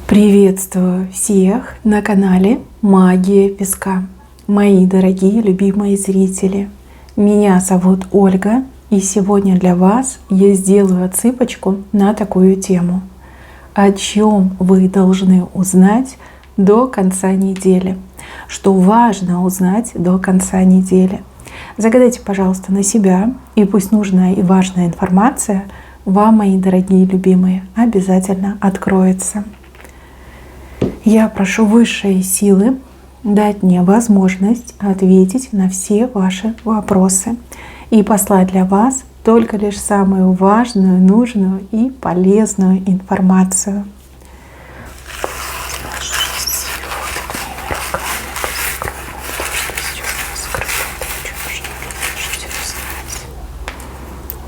Приветствую всех на канале Магия Песка. Мои дорогие любимые зрители, меня зовут Ольга, и сегодня для вас я сделаю отсыпочку на такую тему. О чем вы должны узнать до конца недели? Что важно узнать до конца недели? Загадайте, пожалуйста, на себя, и пусть нужная и важная информация вам, мои дорогие любимые, обязательно откроется. Я прошу высшие силы дать мне возможность ответить на все ваши вопросы и послать для вас только лишь самую важную, нужную и полезную информацию.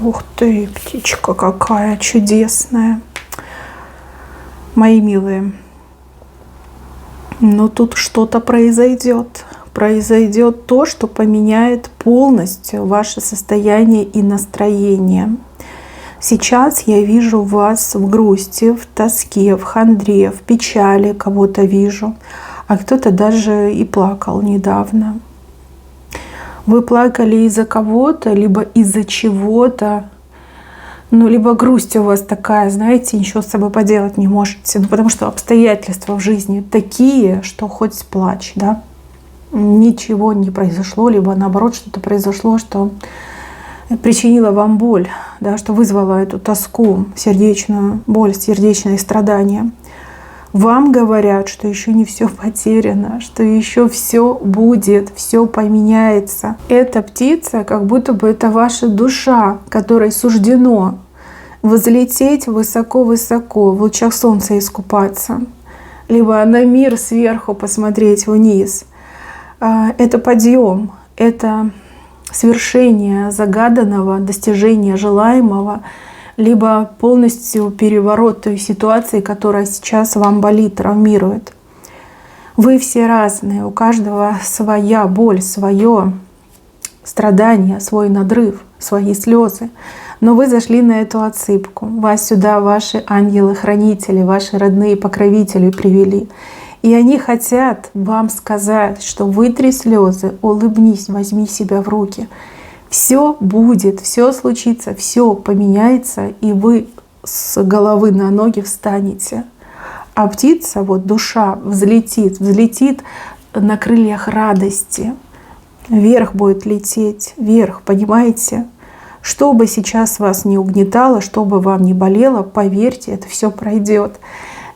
Ух ты, птичка какая чудесная, мои милые. Но тут что-то произойдет. Произойдет то, что поменяет полностью ваше состояние и настроение. Сейчас я вижу вас в грусти, в тоске, в хандре, в печали, кого-то вижу. А кто-то даже и плакал недавно. Вы плакали из-за кого-то, либо из-за чего-то. Либо грусть у вас такая, знаете, ничего с собой поделать не можете. Потому что обстоятельства в жизни такие, что хоть плачь, да. Ничего не произошло, либо наоборот что-то произошло, что причинило вам боль, да, что вызвало эту тоску, сердечную боль, сердечные страдания. Вам говорят, что еще не все потеряно, что еще все будет, все поменяется. Эта птица, как будто бы это ваша душа, которой суждено взлететь высоко-высоко, в лучах солнца искупаться, либо на мир сверху посмотреть вниз. Это подъем, это свершение загаданного, достижение желаемого, либо полностью переворот той ситуации, которая сейчас вам болит, травмирует. Вы все разные, у каждого своя боль, свое страдание, свой надрыв, свои слезы. Но вы зашли на эту отсыпку. Вас сюда ваши ангелы-хранители, ваши родные покровители привели. И они хотят вам сказать, что вытри слезы, улыбнись, возьми себя в руки. Все будет, все случится, все поменяется, и вы с головы на ноги встанете. А птица, вот душа, взлетит на крыльях радости. Вверх будет лететь, вверх, понимаете? Что бы сейчас вас не угнетало, что бы вам не болело, поверьте, это все пройдет.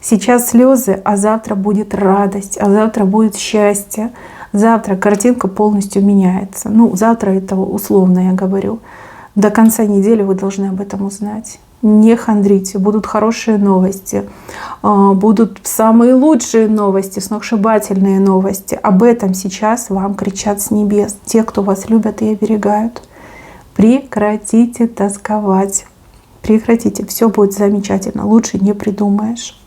Сейчас слезы, а завтра будет радость, а завтра будет счастье. Завтра картинка полностью меняется. Завтра это условно я говорю. До конца недели вы должны об этом узнать. Не хандрите, будут хорошие новости, будут самые лучшие новости, сногсшибательные новости. Об этом сейчас вам кричат с небес те, кто вас любят и оберегают. Прекратите тосковать, прекратите, все будет замечательно, лучше не придумаешь.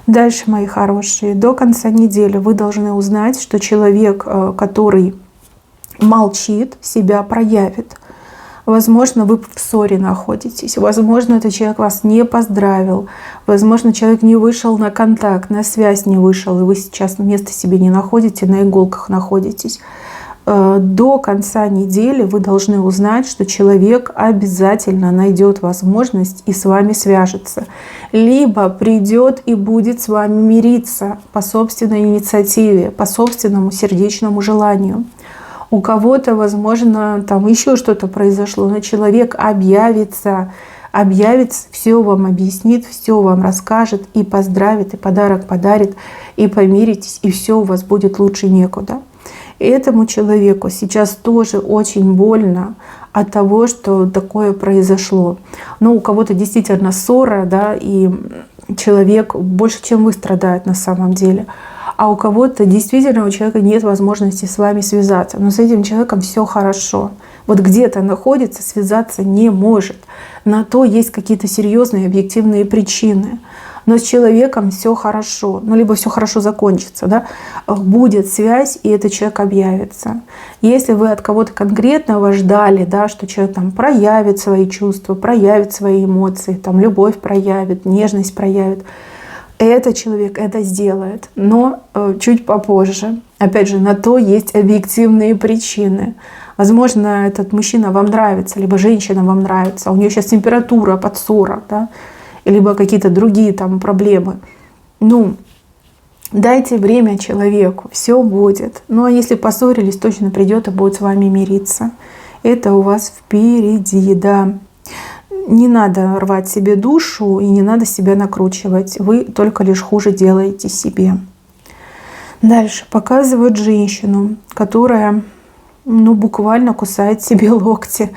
Дальше, мои хорошие, до конца недели вы должны узнать, что человек, который молчит, себя проявит. Возможно, вы в ссоре находитесь, возможно, этот человек вас не поздравил, возможно, человек не вышел на контакт, на связь не вышел, и вы сейчас места себе не находите, на иголках находитесь. До конца недели вы должны узнать, что человек обязательно найдет возможность и с вами свяжется. Либо придет и будет с вами мириться по собственной инициативе, по собственному сердечному желанию. У кого-то, возможно, там еще что-то произошло, но человек объявится, все вам объяснит, все вам расскажет и поздравит, и подарок подарит, и помиритесь, и все у вас будет лучше некуда. Этому человеку сейчас тоже очень больно от того, что такое произошло. У кого-то действительно ссора, да, и человек больше, чем вы, страдает на самом деле. А у кого-то действительно, у человека нет возможности с вами связаться. Но с этим человеком все хорошо. Вот где-то находится, связаться не может. На то есть какие-то серьезные объективные причины. Но с человеком все хорошо, либо все хорошо закончится, да? Будет связь, и этот человек объявится. Если вы от кого-то конкретного ждали, да, что человек там проявит свои чувства, проявит свои эмоции, там, любовь проявит, нежность проявит, этот человек это сделает, но чуть попозже. Опять же, на то есть объективные причины. Возможно, этот мужчина вам нравится, либо женщина вам нравится, у нее сейчас температура под 40, да, либо какие-то другие там проблемы. Ну, дайте время человеку, все будет. Ну, а если поссорились, точно придет и будет с вами мириться. Это у вас впереди, да. Не надо рвать себе душу и не надо себя накручивать. Вы только лишь хуже делаете себе. Дальше показывают женщину, которая, ну, буквально кусает себе локти.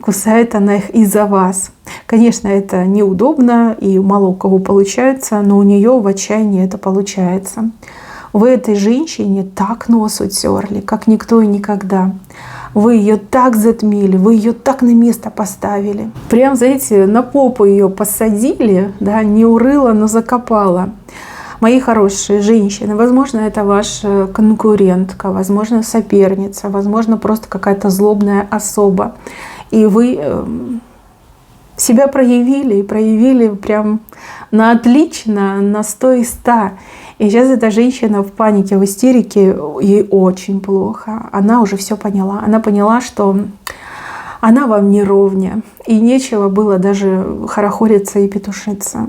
Кусает она их из-за вас. Конечно, это неудобно и мало у кого получается, но у нее в отчаянии это получается. Вы этой женщине так нос утерли, как никто и никогда. Вы ее так затмили, вы ее так на место поставили. Прям, знаете, на попу ее посадили, да, не урыла, но закопала. Мои хорошие женщины, возможно, это ваша конкурентка, возможно, соперница, возможно, просто какая-то злобная особа. И вы себя проявили, и проявили прям на отлично, на 100 из 100. И сейчас эта женщина в панике, в истерике, ей очень плохо. Она уже все поняла. Она поняла, что она вам не ровня. И нечего было даже хорохориться и петушиться.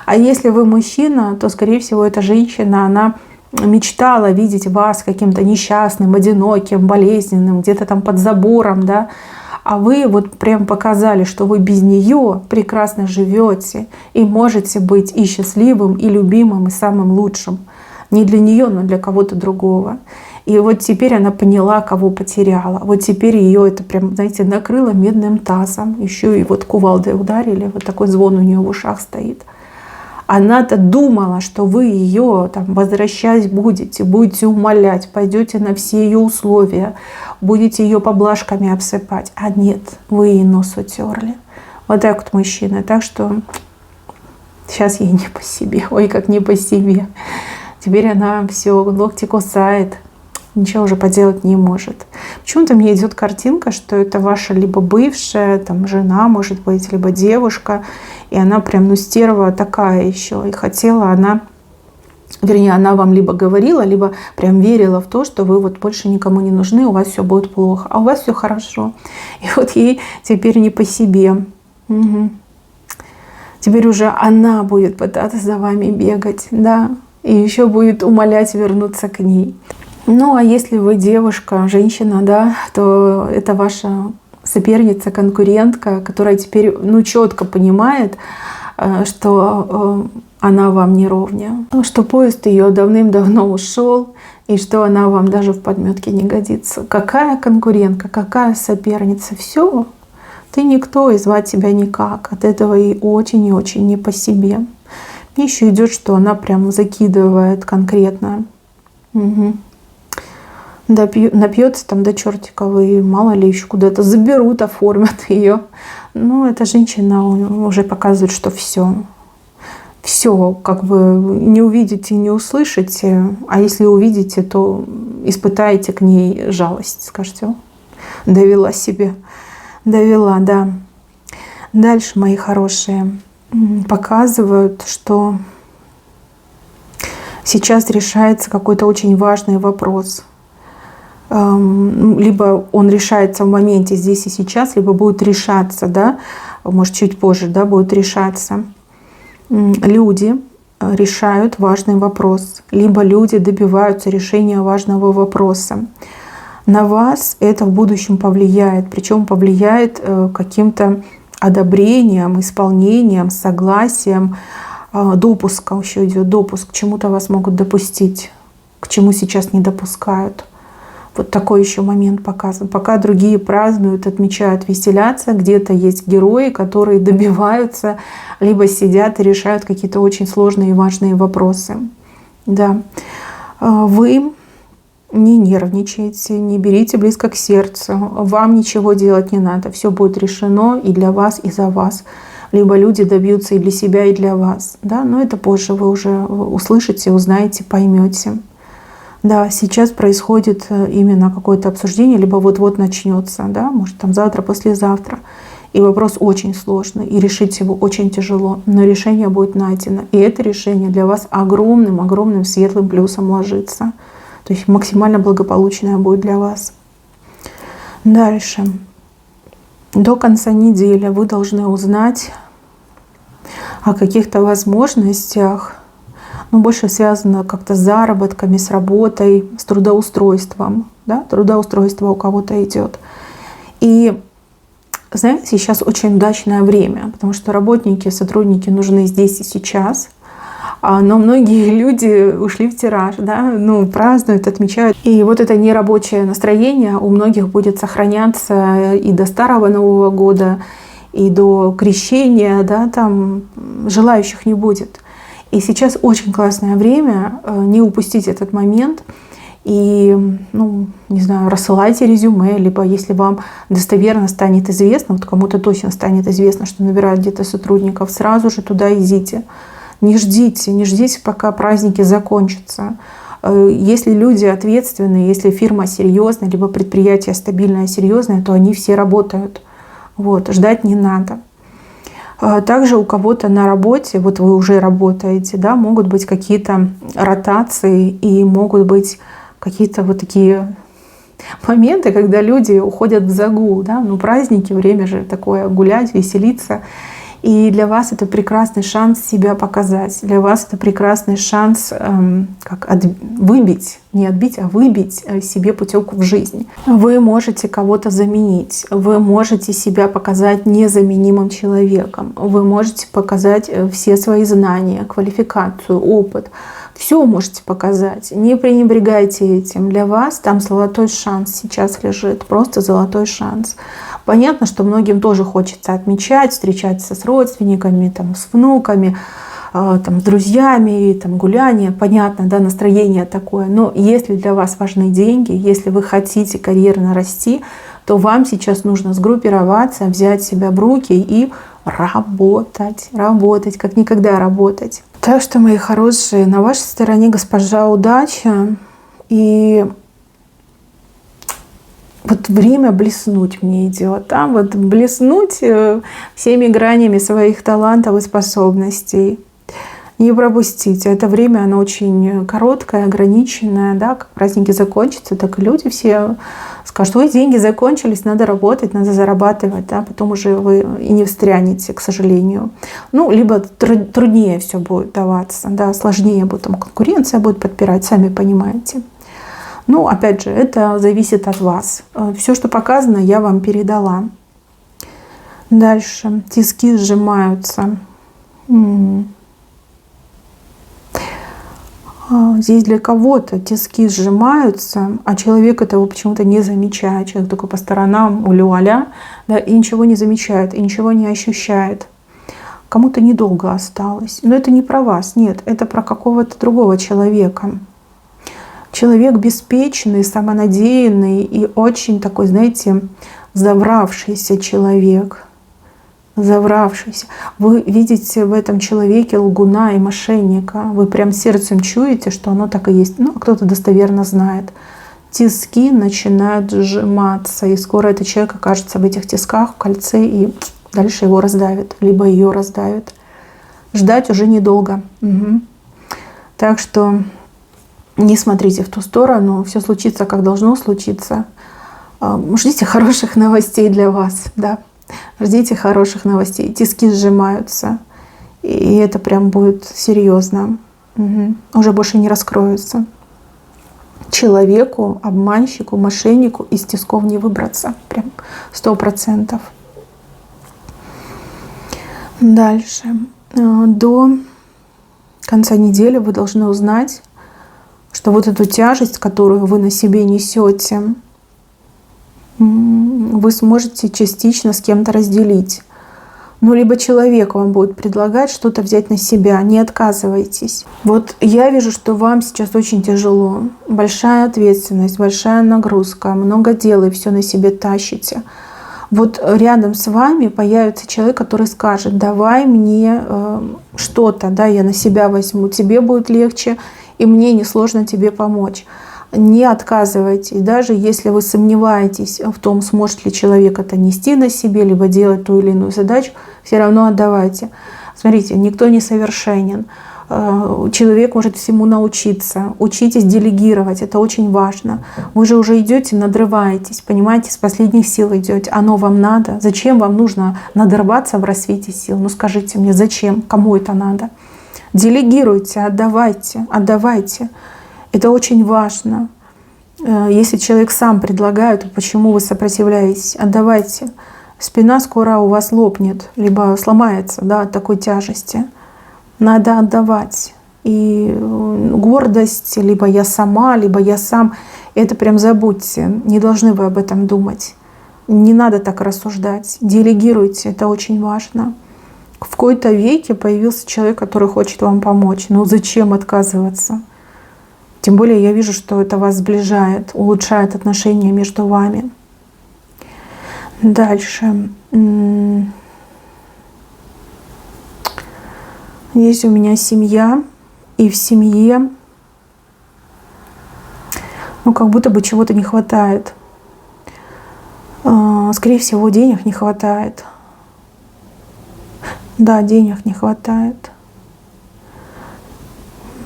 А если вы мужчина, то, скорее всего, эта женщина, она мечтала видеть вас каким-то несчастным, одиноким, болезненным, где-то там под забором, да. А вы вот прям показали, что вы без нее прекрасно живете и можете быть и счастливым, и любимым, и самым лучшим. Не для нее, но для кого-то другого. И вот теперь она поняла, кого потеряла. Вот теперь ее это прям, знаете, накрыло медным тазом. Еще и вот кувалдой ударили, вот такой звон у нее в ушах стоит. Она-то думала, что вы ее там возвращать будете умолять, пойдете на все ее условия, будете ее поблажками обсыпать. А нет, вы ей нос утерли. Вот так вот мужчина. Так что сейчас ей не по себе. Ой, как не по себе. Теперь она все локти кусает. Ничего уже поделать не может. Почему-то мне идет картинка, что это ваша либо бывшая, там, жена, может быть, либо девушка. И она прям, ну, стерва такая еще. И хотела она, вернее, она вам либо говорила, либо прям верила в то, что вы вот больше никому не нужны, у вас все будет плохо. А у вас все хорошо. И вот ей теперь не по себе. Угу. Теперь уже она будет пытаться за вами бегать, да. И еще будет умолять вернуться к ней. Ну, а если вы девушка, женщина, да, то это ваша соперница, конкурентка, которая теперь, ну, четко понимает, что она вам не ровня, что поезд ее давным-давно ушел, и что она вам даже в подметке не годится. Какая конкурентка, какая соперница, все, ты никто, и звать тебя никак. От этого ей очень и очень не по себе. Мне еще идет, что она прям закидывает конкретно. Угу. Напьется там до чертиков, и мало ли еще куда-то заберут, оформят ее. Ну, эта женщина уже показывает, что все, как бы не увидите, не услышите, а если увидите, то испытаете к ней жалость, скажете, довела себе, довела, да. Дальше, мои хорошие, показывают, что сейчас решается какой-то очень важный вопрос. Либо он решается в моменте здесь и сейчас, либо будет решаться, да, может чуть позже, да, будет решаться. Люди решают важный вопрос, либо люди добиваются решения важного вопроса. На вас это в будущем повлияет, причем повлияет каким-то одобрением, исполнением, согласием, допуском, еще идет допуск, к чему-то вас могут допустить, к чему сейчас не допускают. Вот такой еще момент показан. Пока другие празднуют, отмечают, веселятся, где-то есть герои, которые добиваются, либо сидят и решают какие-то очень сложные и важные вопросы. Да. Вы не нервничайте, не берите близко к сердцу. Вам ничего делать не надо. Все будет решено и для вас, и за вас. Либо люди добьются и для себя, и для вас. Да? Но это позже вы уже услышите, узнаете, поймете. Да, сейчас происходит именно какое-то обсуждение, либо вот-вот начнется, да, может там завтра, послезавтра. И вопрос очень сложный, и решить его очень тяжело, но решение будет найдено. И это решение для вас огромным светлым плюсом ложится. То есть максимально благополучное будет для вас. Дальше. До конца недели вы должны узнать о каких-то возможностях, больше связано как-то с заработками, с работой, с трудоустройством. Да? Трудоустройство у кого-то идет. И знаете, сейчас очень удачное время, потому что работники, сотрудники нужны здесь и сейчас. Но многие люди ушли в тираж, да? Празднуют, отмечают. И вот это нерабочее настроение у многих будет сохраняться и до Старого Нового года, и до крещения, да, там желающих не будет. И сейчас очень классное время, не упустить этот момент. И, не знаю, рассылайте резюме, либо если вам достоверно станет известно, вот кому-то точно станет известно, что набирают где-то сотрудников, сразу же туда идите. Не ждите, пока праздники закончатся. Если люди ответственные, если фирма серьезная, либо предприятие стабильное, серьезное, то они все работают. Вот, ждать не надо. Также у кого-то на работе, вот вы уже работаете, да, могут быть какие-то ротации и могут быть какие-то вот такие моменты, когда люди уходят в загул. Да? Праздники, время же такое гулять, веселиться. И для вас это прекрасный шанс себя показать. Для вас это прекрасный шанс выбить, не отбить, а выбить себе путевку в жизнь. Вы можете кого-то заменить. Вы можете себя показать незаменимым человеком. Вы можете показать все свои знания, квалификацию, опыт. Все можете показать. Не пренебрегайте этим. Для вас там золотой шанс сейчас лежит. Просто золотой шанс. Понятно, что многим тоже хочется отмечать, встречаться с родственниками, там, с внуками, там, с друзьями, там, гуляние. Понятно, да, настроение такое. Но если для вас важны деньги, если вы хотите карьерно расти, то вам сейчас нужно сгруппироваться, взять себя в руки и работать, как никогда работать. Так что, мои хорошие, на вашей стороне госпожа удача. И вот время блеснуть мне идет. Вот блеснуть всеми гранями своих талантов и способностей. Не пропустите. Это время, оно очень короткое, ограниченное. Да? Как праздники закончатся, так и люди все скажут: ой, деньги закончились, надо работать, надо зарабатывать. Да? Потом уже вы и не встрянете, к сожалению. Либо труднее все будет даваться, да? Сложнее будет, там конкуренция будет подпирать, сами понимаете. Опять же, это зависит от вас. Все, что показано, я вам передала. Дальше. Тиски сжимаются. Здесь для кого-то тиски сжимаются, а человек этого почему-то не замечает. Человек такой по сторонам, улю-аля, да, и ничего не замечает, и ничего не ощущает. Кому-то недолго осталось. Но это не про вас, нет, это про какого-то другого человека. Человек беспечный, самонадеянный и очень такой, знаете, завравшийся человек. Завравшийся. Вы видите в этом человеке лгуна и мошенника. Вы прям сердцем чуете, что оно так и есть. А кто-то достоверно знает. Тиски начинают сжиматься, и скоро этот человек окажется в этих тисках, в кольце, и дальше его раздавит, либо ее раздавит. Ждать уже недолго. Угу. Так что не смотрите в ту сторону, все случится, как должно случиться. Ждите хороших новостей для вас, да. Ждите хороших новостей. Тиски сжимаются, и это прям будет серьезно. Угу. Уже больше не раскроются. Человеку, обманщику, мошеннику из тисков не выбраться. Прям 100%. Дальше. До конца недели вы должны узнать, что вот эту тяжесть, которую вы на себе несете, вы сможете частично с кем-то разделить. Либо человек вам будет предлагать что-то взять на себя. Не отказывайтесь. Вот я вижу, что вам сейчас очень тяжело. Большая ответственность, большая нагрузка, много дел, и все на себе тащите. Вот рядом с вами появится человек, который скажет: давай мне что-то, да, я на себя возьму, тебе будет легче, и мне несложно тебе помочь. Не отказывайтесь, даже если вы сомневаетесь в том, сможет ли человек это нести на себе, либо делать ту или иную задачу, все равно отдавайте. Смотрите, никто не совершенен. Человек может всему научиться. Учитесь делегировать, это очень важно. Вы же уже идете, надрываетесь, понимаете, с последних сил идете. Оно вам надо? Зачем вам нужно надрываться в рассвете сил? Ну скажите мне, зачем? Кому это надо? Делегируйте, отдавайте, отдавайте. Это очень важно. Если человек сам предлагает, то почему вы сопротивляетесь? Отдавайте. Спина скоро у вас лопнет, либо сломается, да, от такой тяжести. Надо отдавать. И гордость, либо я сама, либо я сам, это прям забудьте. Не должны вы об этом думать. Не надо так рассуждать. Делегируйте, это очень важно. В какой-то веке появился человек, который хочет вам помочь. Ну зачем отказываться? Тем более я вижу, что это вас сближает, улучшает отношения между вами. Дальше. Есть у меня семья, и в семье, ну, как будто бы чего-то не хватает. Скорее всего, денег не хватает. Да, денег не хватает.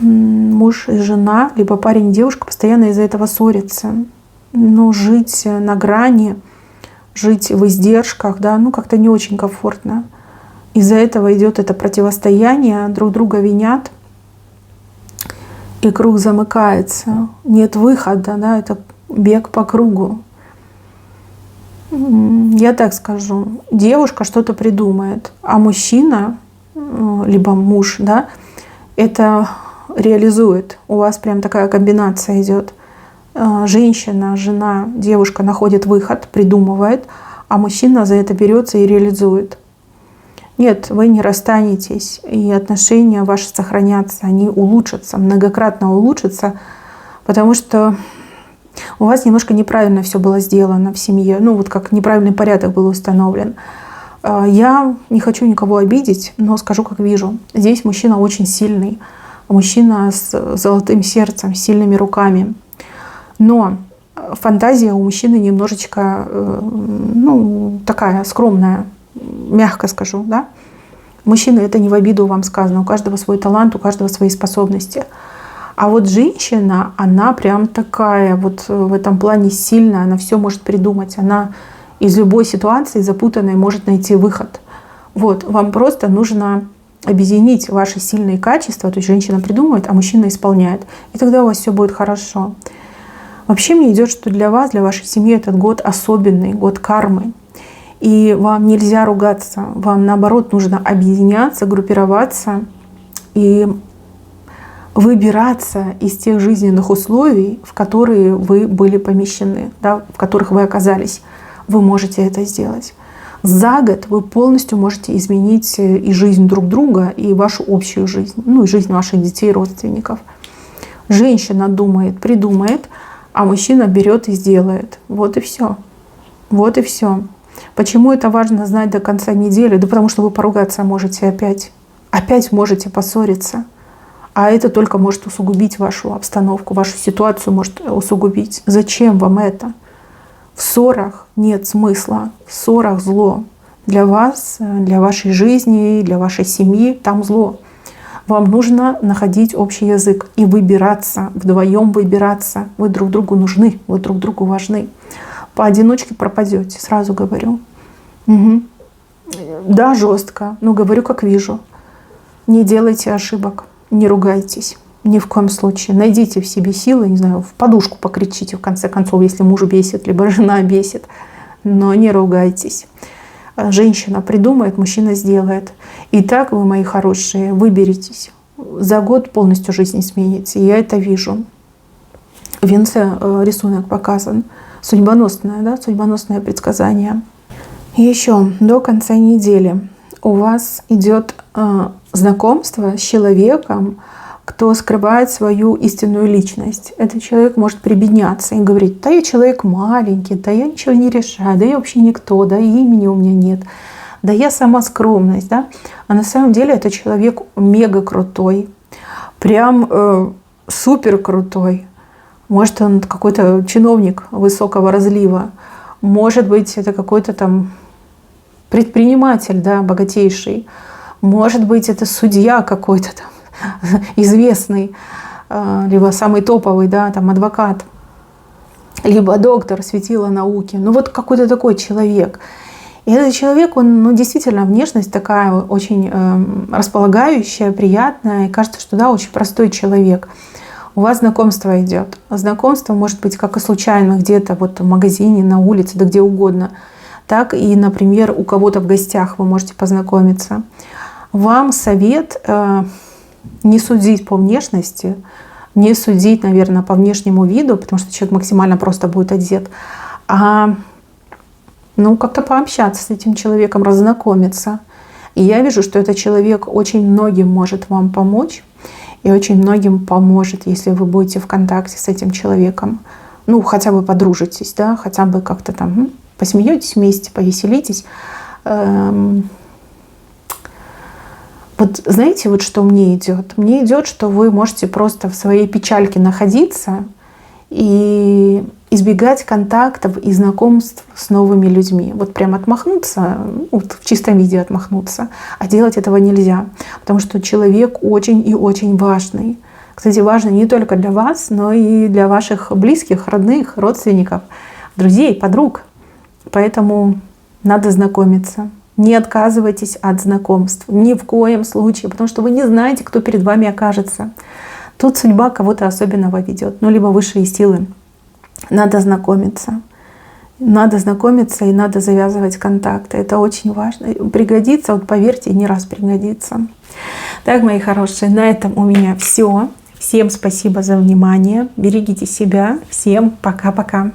Муж и жена, либо парень и девушка постоянно из-за этого ссорятся. Но жить на грани, жить в издержках, да, ну как-то не очень комфортно. Из-за этого идет это противостояние, друг друга винят, и круг замыкается. Нет выхода, да, это бег по кругу. Я так скажу, девушка что-то придумает, а мужчина, либо муж, да, это реализует. У вас прям такая комбинация идет. Женщина, жена, девушка находит выход, придумывает, а мужчина за это берется и реализует. Нет, вы не расстанетесь, и отношения ваши сохранятся, они улучшатся, многократно улучшатся, потому что у вас немножко неправильно все было сделано в семье, ну вот как неправильный порядок был установлен. Я не хочу никого обидеть, но скажу, как вижу. Здесь мужчина очень сильный, мужчина с золотым сердцем, с сильными руками. Но фантазия у мужчины немножечко, ну, такая скромная, мягко скажу, да. Мужчина, это не в обиду вам сказано, у каждого свой талант, у каждого свои способности. А вот женщина, она прям такая вот в этом плане сильная, она все может придумать, она из любой ситуации запутанной может найти выход. Вот, вам просто нужно объединить ваши сильные качества, то есть женщина придумывает, а мужчина исполняет, и тогда у вас все будет хорошо. Вообще мне идет, что для вас, для вашей семьи этот год особенный, год кармы. И вам нельзя ругаться, вам наоборот нужно объединяться, группироваться и выбираться из тех жизненных условий, в которые вы были помещены, да, в которых вы оказались. Вы можете это сделать. За год вы полностью можете изменить и жизнь друг друга, и вашу общую жизнь, ну и жизнь ваших детей, родственников. Женщина думает, придумает, а мужчина берет и сделает. Вот и все. Вот и все. Почему это важно знать до конца недели? Да потому что вы поругаться можете опять. Опять можете поссориться. А это только может усугубить вашу обстановку, вашу ситуацию может усугубить. Зачем вам это? В ссорах нет смысла. В ссорах зло. Для вас, для вашей жизни, для вашей семьи там зло. Вам нужно находить общий язык и выбираться, вдвоем выбираться. Вы друг другу нужны, вы друг другу важны. Поодиночке пропадете, сразу говорю. Угу. Да, жестко, но говорю, как вижу. Не делайте ошибок, не ругайтесь. Ни в коем случае. Найдите в себе силы, не знаю, в подушку покричите, в конце концов, если муж бесит, либо жена бесит. Но не ругайтесь. Женщина придумает, мужчина сделает. И так вы, мои хорошие, выберитесь. За год полностью жизнь смените. Я это вижу. В венце рисунок показан. Судьбоносное, да, судьбоносное предсказание. И еще до конца недели у вас идет знакомство с человеком, кто скрывает свою истинную личность. Этот человек может прибедняться и говорить: да я человек маленький, да я ничего не решаю, да я вообще никто, да и имени у меня нет, да я сама скромность. Да? А на самом деле это человек мега крутой, прям супер крутой. Может, он какой-то чиновник высокого разлива. Может быть, это какой-то там предприниматель, да, богатейший. Может быть, это судья какой-то там известный, либо самый топовый, да, там адвокат, либо доктор, светило науки. Ну вот какой-то такой человек. И этот человек, он, ну, действительно, внешность такая очень располагающая, приятная. И кажется, что да, очень простой человек. У вас знакомство идет. Знакомство может быть как и случайно где-то вот в магазине, на улице, да где угодно. Так и, например, у кого-то в гостях вы можете познакомиться. Вам совет не судить по внешности, не судить, наверное, по внешнему виду, потому что человек максимально просто будет одет, а ну, как-то пообщаться с этим человеком, разнакомиться. И я вижу, что этот человек очень многим может вам помочь и очень многим поможет, если вы будете в контакте с этим человеком. Ну, хотя бы подружитесь, да, хотя бы как-то там посмеетесь вместе, повеселитесь. Вот знаете, вот что мне идет? Мне идет, что вы можете просто в своей печальке находиться и избегать контактов и знакомств с новыми людьми. Вот прям отмахнуться, вот в чистом виде отмахнуться, а делать этого нельзя, потому что человек очень и очень важный. Кстати, важный не только для вас, но и для ваших близких, родных, родственников, друзей, подруг. Поэтому надо знакомиться. Не отказывайтесь от знакомств. Ни в коем случае. Потому что вы не знаете, кто перед вами окажется. Тут судьба кого-то особенного ведет. Ну, либо высшие силы. Надо знакомиться. Надо знакомиться и надо завязывать контакты. Это очень важно. Пригодится, вот поверьте, не раз пригодится. Так, мои хорошие, на этом у меня все. Всем спасибо за внимание. Берегите себя. Всем пока-пока.